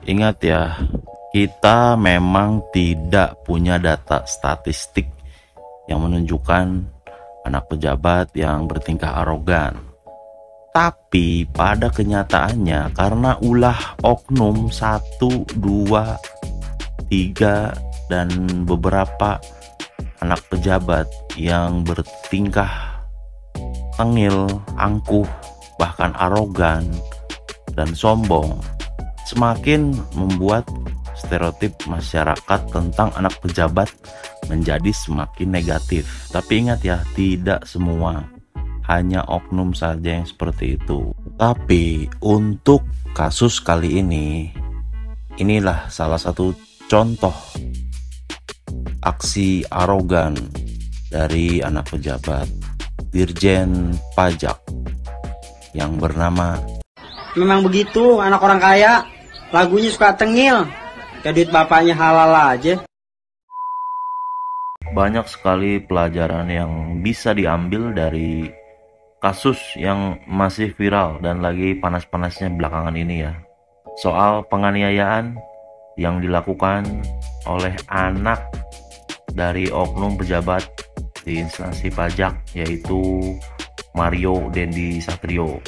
Ingat ya, kita memang tidak punya data statistik yang menunjukkan anak pejabat yang bertingkah arogan. Tapi pada kenyataannya karena ulah oknum 1, 2, 3 dan beberapa anak pejabat yang bertingkah tengil, angkuh, bahkan arogan dan sombong, semakin membuat stereotip masyarakat tentang anak pejabat menjadi semakin negatif. Tapi ingat ya, tidak semua, hanya oknum saja yang seperti itu. Tapi untuk kasus kali ini, inilah salah satu contoh aksi arogan dari anak pejabat Dirjen Pajak yang bernama. Memang begitu anak orang kaya, lagunya suka tengil, kayak duit bapaknya halal aja. Banyak sekali pelajaran yang bisa diambil dari kasus yang masih viral dan lagi panas-panasnya belakangan ini ya. Soal penganiayaan yang dilakukan oleh anak dari oknum pejabat di instansi pajak, yaitu Mario Dendi Satrio.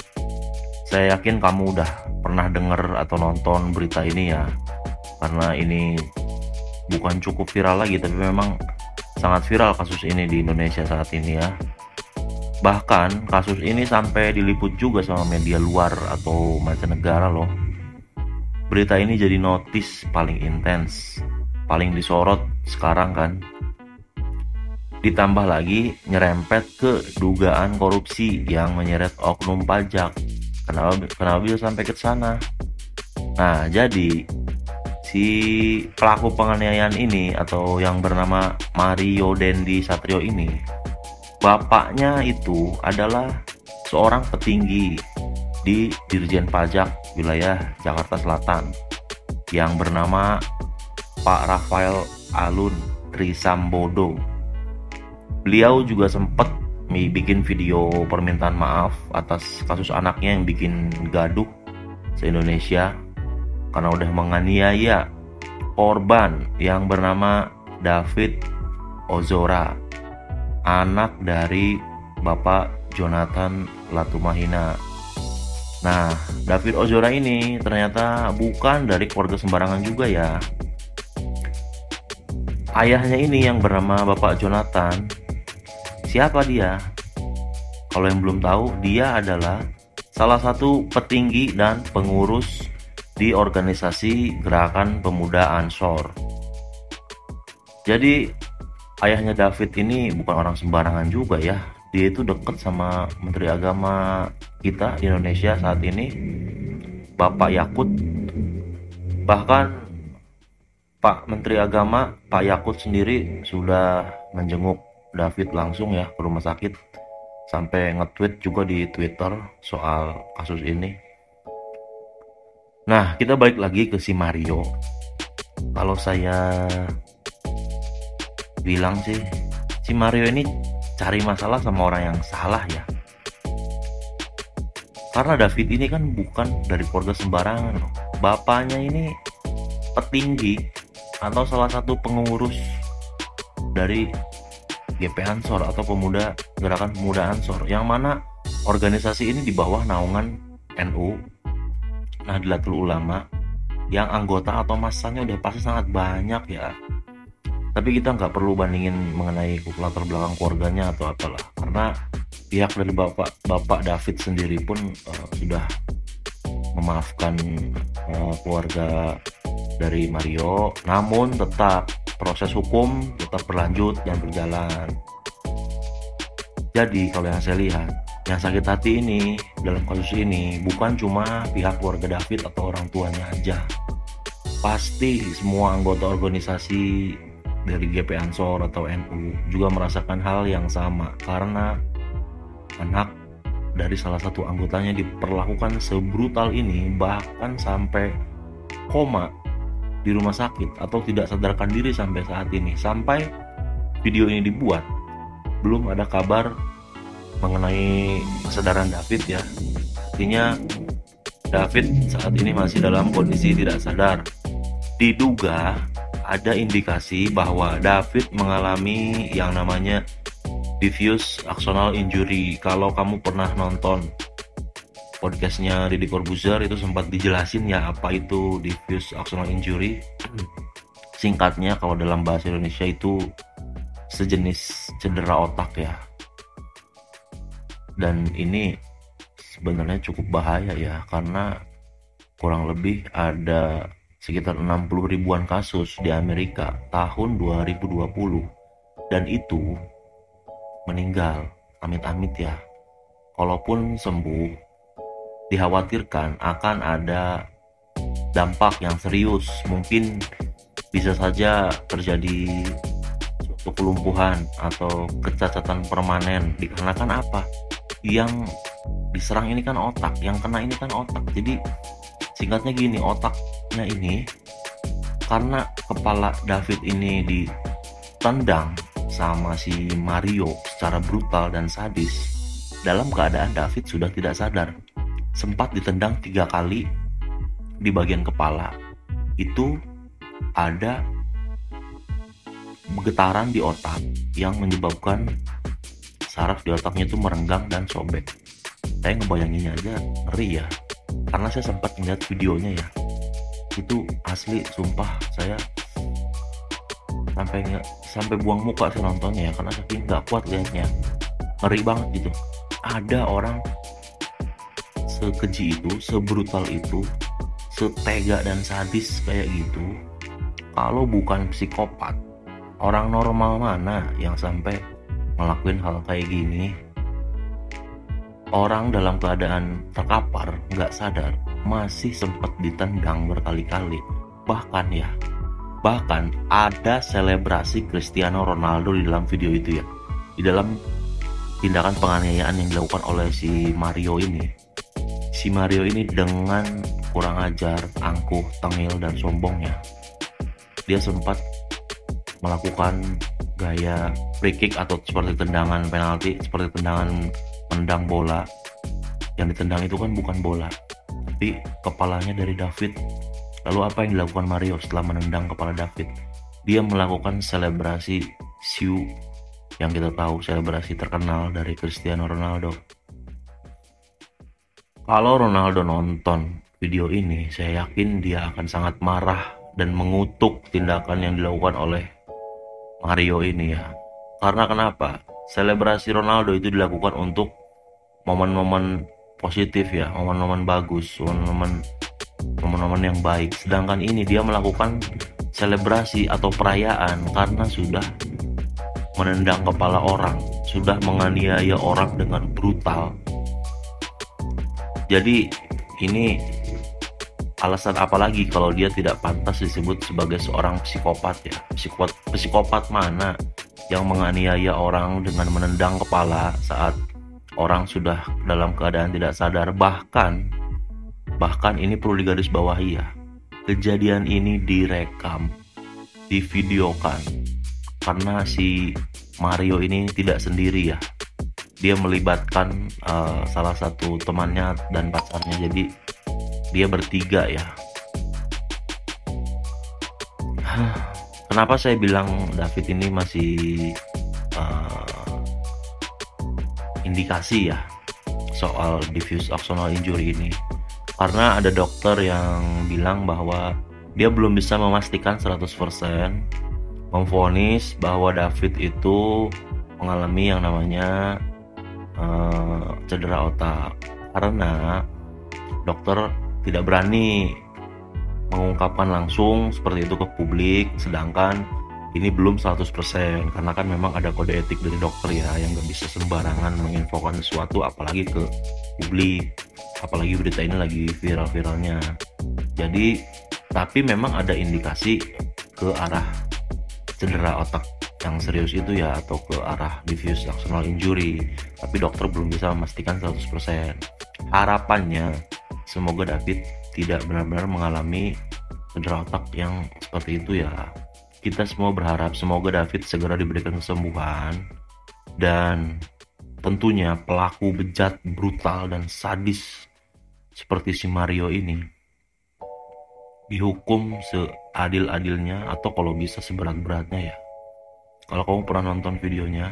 Saya yakin kamu udah pernah dengar atau nonton berita ini ya, karena ini bukan cukup viral lagi, tapi memang sangat viral kasus ini di Indonesia saat ini ya. Bahkan kasus ini sampai diliput juga sama media luar atau mancanegara loh. Berita ini jadi notis paling intens, paling disorot sekarang kan. Ditambah lagi nyerempet ke dugaan korupsi yang menyeret oknum pajak. Kenapa bisa sampai ke sana? Nah, jadi si pelaku penganiayaan ini atau yang bernama Mario Dendi Satrio ini, bapaknya itu adalah seorang petinggi di Dirjen Pajak wilayah Jakarta Selatan yang bernama Pak Rafael Alun Trisambodo. Beliau juga sempat bikin video permintaan maaf atas kasus anaknya yang bikin gaduh se-Indonesia karena udah menganiaya korban yang bernama David Ozora, anak dari Bapak Jonathan Latumahina. Nah, David Ozora ini ternyata bukan dari keluarga sembarangan juga ya. Ayahnya ini yang bernama Bapak Jonathan. Siapa dia? Kalau yang belum tahu, dia adalah salah satu petinggi dan pengurus di organisasi Gerakan Pemuda Ansor. Jadi ayahnya David ini bukan orang sembarangan juga ya. Dia itu dekat sama Menteri Agama kita di Indonesia saat ini, Bapak Yakut. Bahkan Pak Menteri Agama, Pak Yakut sendiri sudah menjenguk David langsung ya ke rumah sakit, sampai nge-tweet juga di Twitter soal kasus ini. Nah, kita balik lagi ke si Mario. Kalau saya bilang sih, si Mario ini cari masalah sama orang yang salah ya. Karena David ini kan bukan dari keluarga sembarangan. Bapaknya ini petinggi atau salah satu pengurus dari GP Ansor atau Gerakan Pemuda Ansor, yang mana organisasi ini di bawah naungan NU, Nahdlatul Ulama, yang anggota atau massanya udah pasti sangat banyak ya. Tapi kita nggak perlu bandingin mengenai latar belakang keluarganya atau apalah, karena pihak dari Bapak David sendiri pun sudah memaafkan keluarga dari Mario, namun tetap proses hukum tetap berlanjut dan berjalan. Jadi kalau yang saya lihat, yang sakit hati ini dalam kasus ini bukan cuma pihak keluarga David atau orang tuanya aja. Pasti semua anggota organisasi dari GP Ansor atau NU juga merasakan hal yang sama, karena anak dari salah satu anggotanya diperlakukan sebrutal ini, bahkan sampai koma di rumah sakit atau tidak sadarkan diri sampai saat ini. Sampai video ini dibuat, belum ada kabar mengenai kesadaran David ya. Artinya David saat ini masih dalam kondisi tidak sadar. Diduga ada indikasi bahwa David mengalami yang namanya diffuse axonal injury. Kalau kamu pernah nonton podcastnya Deddy Corbuzier, itu sempat dijelasin ya apa itu diffuse axonal injury. Singkatnya kalau dalam bahasa Indonesia itu sejenis cedera otak ya. Dan ini sebenarnya cukup bahaya ya, karena kurang lebih ada sekitar 60 ribuan kasus di Amerika tahun 2020, dan itu meninggal, amit-amit ya. Kalaupun sembuh, dikhawatirkan akan ada dampak yang serius. Mungkin bisa saja terjadi suatu kelumpuhan atau kecacatan permanen. Dikarenakan apa? Yang diserang ini kan otak, yang kena ini kan otak. Jadi singkatnya gini, otaknya ini, karena kepala David ini ditendang sama si Mario secara brutal dan sadis, dalam keadaan David sudah tidak sadar. Sempat ditendang 3 kali di bagian kepala. Itu ada getaran di otak yang menyebabkan saraf di otaknya itu merenggang dan sobek. Saya ngebayanginnya aja ngeri ya, karena saya sempat melihat videonya ya. Itu asli, sumpah saya sampai buang muka saya nontonnya ya, karena saking nggak kuat lihatnya. Ngeri banget gitu. Ada orang sekeji itu, sebrutal itu, setega dan sadis kayak gitu. Kalau bukan psikopat, orang normal mana yang sampai ngelakuin hal kayak gini? Orang dalam keadaan terkapar, nggak sadar, masih sempat ditendang berkali-kali. Bahkan ada selebrasi Cristiano Ronaldo di dalam video itu ya. Di dalam tindakan penganiayaan yang dilakukan oleh si Mario ini. Si Mario ini dengan kurang ajar, angkuh, tengil, dan sombongnya, dia sempat melakukan gaya free kick atau seperti tendangan penalti, seperti tendangan menendang bola. Yang ditendang itu kan bukan bola, tapi kepalanya dari David. Lalu apa yang dilakukan Mario setelah menendang kepala David? Dia melakukan selebrasi siu, yang kita tahu selebrasi terkenal dari Cristiano Ronaldo. Kalau Ronaldo nonton video ini, saya yakin dia akan sangat marah dan mengutuk tindakan yang dilakukan oleh Mario ini ya. Karena kenapa? Selebrasi Ronaldo itu dilakukan untuk momen-momen positif ya, momen-momen bagus, momen-momen yang baik. Sedangkan ini dia melakukan selebrasi atau perayaan karena sudah menendang kepala orang, sudah menganiaya orang dengan brutal. Jadi ini alasan apa lagi kalau dia tidak pantas disebut sebagai seorang psikopat ya? Psikopat mana yang menganiaya orang dengan menendang kepala saat orang sudah dalam keadaan tidak sadar? Bahkan ini perlu digarisbawahi ya, kejadian ini direkam, divideokan, karena si Mario ini tidak sendiri ya. Dia melibatkan salah satu temannya dan pacarnya, jadi dia bertiga ya. Kenapa saya bilang David ini masih indikasi ya soal diffuse axonal injury ini? Karena ada dokter yang bilang bahwa dia belum bisa memastikan 100% memvonis bahwa David itu mengalami yang namanya cedera otak, karena dokter tidak berani mengungkapkan langsung seperti itu ke publik. Sedangkan ini belum 100%, karena kan memang ada kode etik dari dokter ya, yang gak bisa sembarangan menginfokan sesuatu apalagi ke publik, apalagi berita ini lagi viral-viralnya. Jadi tapi memang ada indikasi ke arah cedera otak yang serius itu ya, atau ke arah diffuse axonal injury, tapi dokter belum bisa memastikan 100%. Harapannya semoga David tidak benar-benar mengalami cedera otak yang seperti itu ya. Kita semua berharap semoga David segera diberikan kesembuhan, dan tentunya pelaku bejat, brutal, dan sadis seperti si Mario ini dihukum seadil-adilnya, atau kalau bisa seberat-beratnya ya. Kalau kamu pernah nonton videonya,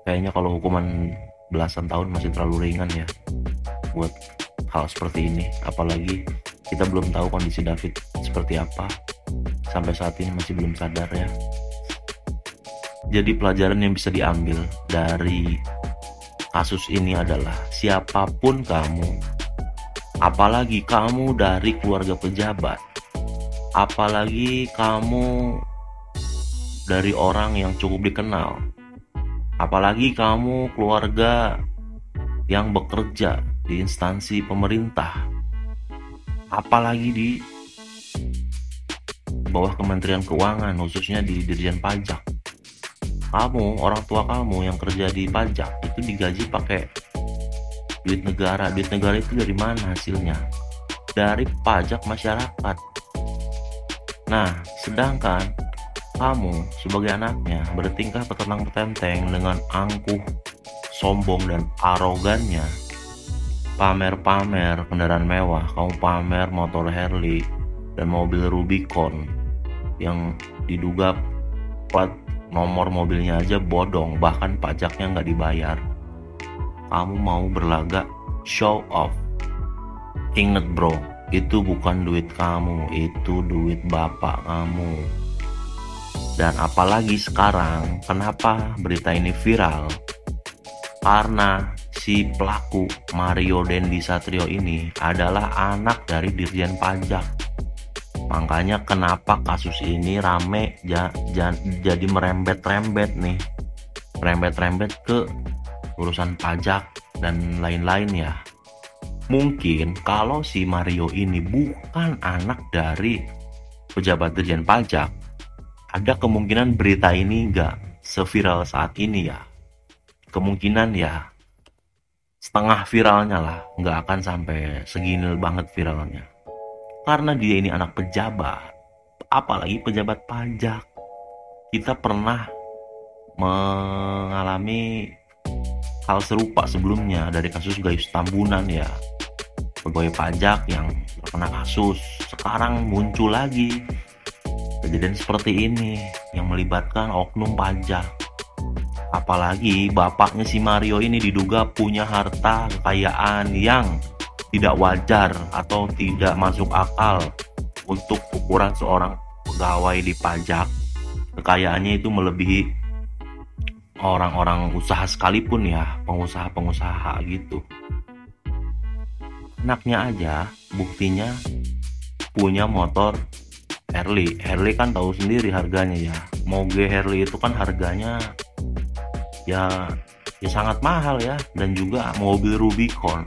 kayaknya kalau hukuman belasan tahun masih terlalu ringan ya buat hal seperti ini. Apalagi kita belum tahu kondisi David seperti apa, sampai saat ini masih belum sadar ya. Jadi pelajaran yang bisa diambil dari kasus ini adalah siapapun kamu, apalagi kamu dari keluarga pejabat, apalagi kamu dari orang yang cukup dikenal, apalagi kamu keluarga yang bekerja di instansi pemerintah, apalagi di bawah Kementerian Keuangan, khususnya di Dirjen Pajak. Kamu, orang tua kamu yang kerja di pajak itu digaji pakai duit negara. Duit negara itu dari mana hasilnya? Dari pajak masyarakat. Nah, sedangkan kamu sebagai anaknya bertingkah petentang-petenteng dengan angkuh, sombong, dan arogannya, pamer-pamer kendaraan mewah. Kamu pamer motor Harley dan mobil Rubicon yang diduga plat nomor mobilnya aja bodong, bahkan pajaknya nggak dibayar. Kamu mau berlagak show off. Ingat bro, itu bukan duit kamu, itu duit bapak kamu. Dan apalagi sekarang, kenapa berita ini viral? Karena si pelaku Mario Dendi Satrio ini adalah anak dari Dirjen Pajak. Makanya kenapa kasus ini rame jadi merembet-rembet nih. Merembet-rembet ke urusan pajak dan lain-lain ya. Mungkin kalau si Mario ini bukan anak dari pejabat Dirjen Pajak, ada kemungkinan berita ini nggak seviral saat ini ya. Kemungkinan ya setengah viralnya lah, nggak akan sampai segini banget viralnya. Karena dia ini anak pejabat, apalagi pejabat pajak. Kita pernah mengalami hal serupa sebelumnya dari kasus Gayus Tambunan ya. Pegawai pajak yang terkena kasus, sekarang muncul lagi kejadian seperti ini yang melibatkan oknum pajak. Apalagi bapaknya si Mario ini diduga punya harta kekayaan yang tidak wajar atau tidak masuk akal untuk ukuran seorang pegawai di pajak. Kekayaannya itu melebihi orang-orang usaha sekalipun ya, pengusaha-pengusaha gitu. Anaknya aja buktinya punya motor Harley. Harley kan tahu sendiri harganya ya. Moge Harley itu kan harganya ya sangat mahal ya, dan juga mobil Rubicon.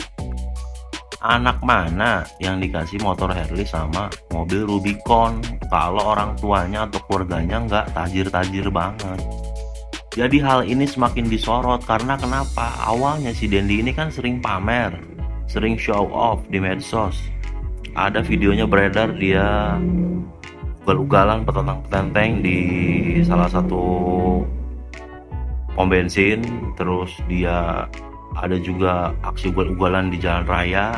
Anak mana yang dikasih motor Harley sama mobil Rubicon kalau orang tuanya atau keluarganya nggak tajir-tajir banget? Jadi hal ini semakin disorot karena kenapa? Awalnya si Dendi ini kan sering pamer, sering show off di medsos. Ada videonya beredar dia ugal-ugalan petentang-petenteng di salah satu pom bensin. Terus dia ada juga aksi ugal-ugalan di jalan raya.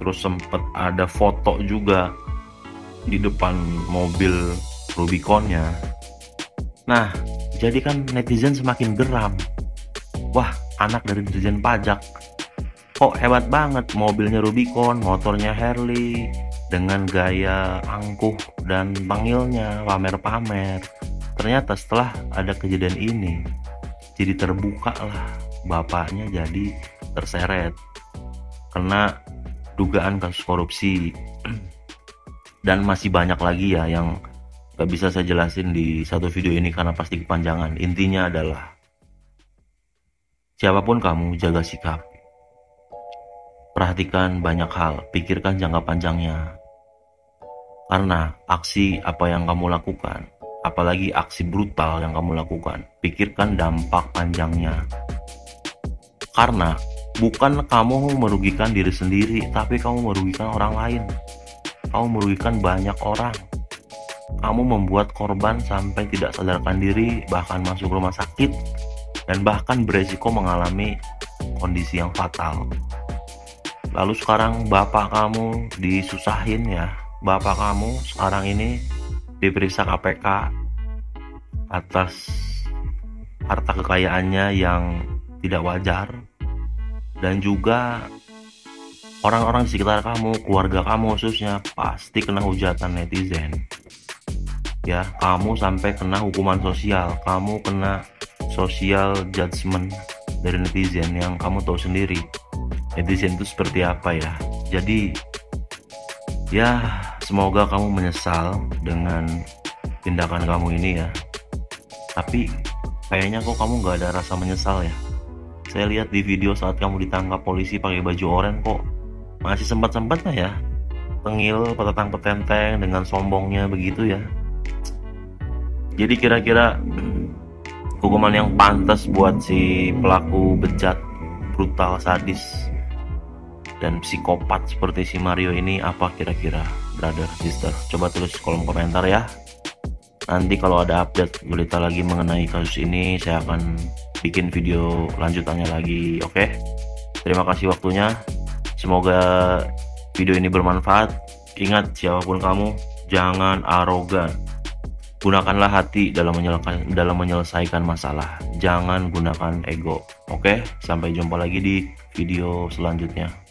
Terus sempet ada foto juga di depan mobil Rubiconnya. Nah, jadi kan netizen semakin geram. Wah, anak dari Dirjen Pajak kok hebat banget, mobilnya Rubicon, motornya Harley, dengan gaya angkuh dan panggilnya pamer-pamer. Ternyata setelah ada kejadian ini, jadi terbuka lah, bapaknya jadi terseret kena dugaan kasus korupsi. Dan masih banyak lagi ya yang gak bisa saya jelasin di satu video ini karena pasti kepanjangan. Intinya adalah siapapun kamu, jaga sikap, perhatikan banyak hal, pikirkan jangka panjangnya. Karena aksi apa yang kamu lakukan, apalagi aksi brutal yang kamu lakukan, pikirkan dampak panjangnya. Karena bukan kamu merugikan diri sendiri, tapi kamu merugikan orang lain. Kamu merugikan banyak orang. Kamu membuat korban sampai tidak sadarkan diri, bahkan masuk rumah sakit, dan bahkan beresiko mengalami kondisi yang fatal. Lalu sekarang bapak kamu disusahin ya. Bapak kamu sekarang ini diperiksa KPK atas harta kekayaannya yang tidak wajar, dan juga orang-orang di sekitar kamu, keluarga kamu khususnya, pasti kena hujatan netizen ya. Kamu sampai kena hukuman sosial, kamu kena social judgment dari netizen yang kamu tahu sendiri netizen itu seperti apa ya. Jadi ya semoga kamu menyesal dengan tindakan kamu ini ya. Tapi kayaknya kok kamu nggak ada rasa menyesal ya. Saya lihat di video saat kamu ditangkap polisi pakai baju oranye kok masih sempat-sempatnya ya tengil petetang petenteng dengan sombongnya begitu ya. Jadi kira-kira hukuman yang pantas buat si pelaku bejat, brutal, sadis, dan psikopat seperti si Mario ini apa kira-kira, brother, sister? Coba tulis kolom komentar ya. Nanti kalau ada update berita lagi mengenai kasus ini, saya akan bikin video lanjutannya lagi. Oke? Terima kasih waktunya. Semoga video ini bermanfaat. Ingat, siapapun kamu, jangan arogan. Gunakanlah hati dalam menyelesaikan masalah. Jangan gunakan ego. Oke? Sampai jumpa lagi di video selanjutnya.